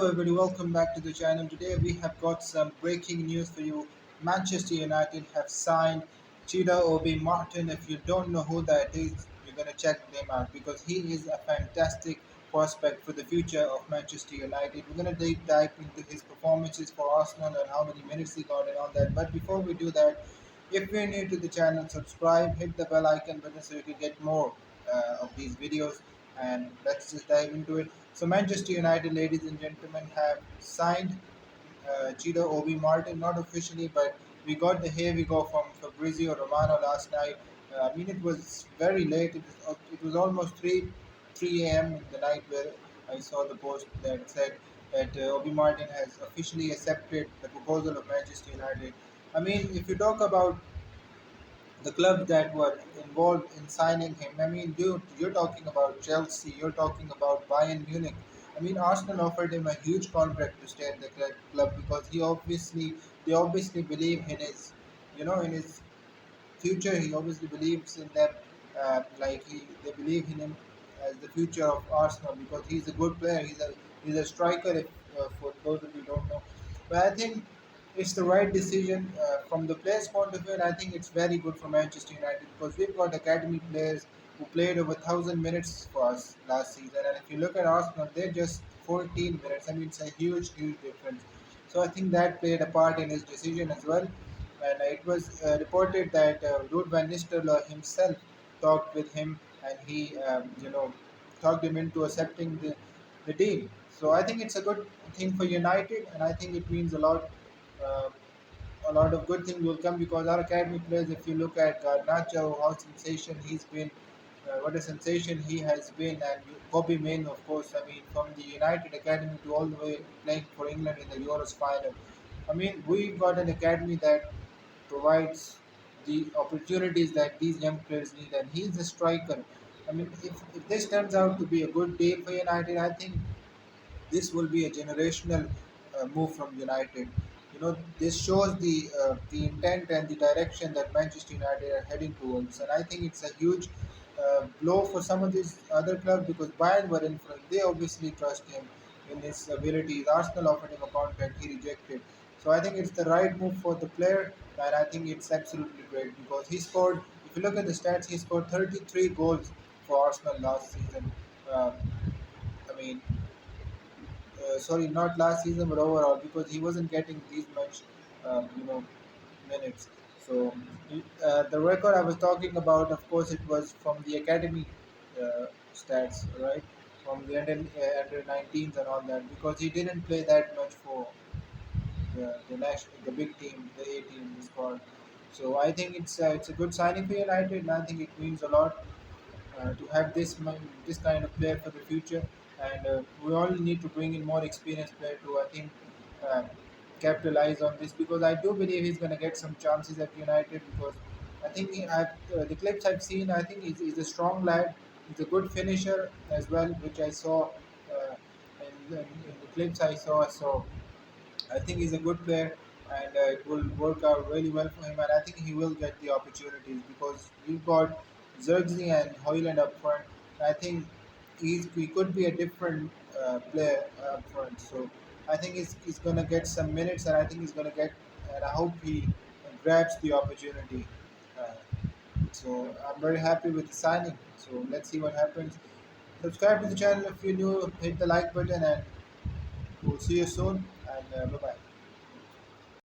Hello everybody, welcome back to the channel. Today we have got some breaking news for you. Manchester United have signed Chido Obi-Martin. If you don't know who that is, you're going to check him out because he is a fantastic prospect for the future of Manchester United. We're going to deep dive into his performances for Arsenal and how many minutes he got and all that. But before we do that, if you're new to the channel, subscribe, hit the bell icon button so you can get more of these videos. And let's just dive into it. So Manchester United, ladies and gentlemen, have signed Chido Obi-Martin, not officially, but we got the here we go from Fabrizio Romano last night. I mean, it was very late. It was almost 3 a.m. in the night where I saw the post that said that Obi-Martin has officially accepted the proposal of Manchester United. I mean, if you talk about the clubs that were involved in signing him. I mean, you're talking about Chelsea, you're talking about Bayern Munich. I mean, Arsenal offered him a huge contract to stay at the club because they obviously believe in his, in his future. He obviously believes in them, they believe in him as the future of Arsenal because he's a good player. He's a striker. If, for those of you who don't know, but I think it's the right decision from the players' point of view. And I think it's very good for Manchester United because we've got academy players who played over 1,000 minutes for us last season. And if you look at Arsenal, they're just 14 minutes. I mean, it's a huge, huge difference. So I think that played a part in his decision as well. And it was reported that Ruud van Nistelrooy himself talked with him, and he, talked him into accepting the deal. So I think it's a good thing for United, and I think it means a lot. Uh, a lot of good things will come because our academy players, if you look at Garnacho, how sensation he's been, what a sensation he has been, and Kobe Main, of course. I mean, from the United Academy to all the way playing for England in the Euros final. I mean, we've got an academy that provides the opportunities that these young players need, and he's a striker. I mean, if this turns out to be a good deal for United, I think this will be a generational move from United. This shows the intent and the direction that Manchester United are heading towards, and I think it's a huge blow for some of these other clubs because Bayern were in front. They obviously trust him in his abilities. Arsenal offered him a contract, he rejected. So I think it's the right move for the player, and I think it's absolutely great because he scored. If you look at the stats, he scored 33 goals for Arsenal last season. Uh, I mean, sorry, not last season, but overall, because he wasn't getting these much, minutes. So the record I was talking about, of course, it was from the academy stats, right? From the under 19s and all that, because he didn't play that much for the big team, the A team, the squad. So I think it's a good signing for United, and I think it means a lot to have this kind of player for the future. And we all need to bring in more experienced player to, I think, uh, capitalize on this because I do believe he's going to get some chances at United because I think the clips I've seen, I think he's a strong lad. He's a good finisher as well, which I saw in the clips I saw. So I think he's a good player, and it will work out really well for him. And I think he will get the opportunities because we've got Zirkzee and Hoyland up front. I think he could be a different player up front. So I think he's going to get some minutes, and I think he's going to get, and I hope he grabs the opportunity. Uh, so I'm very happy with the signing. So let's see what happens. Subscribe to the channel if you're new. Hit the like button, and we'll see you soon. And bye bye.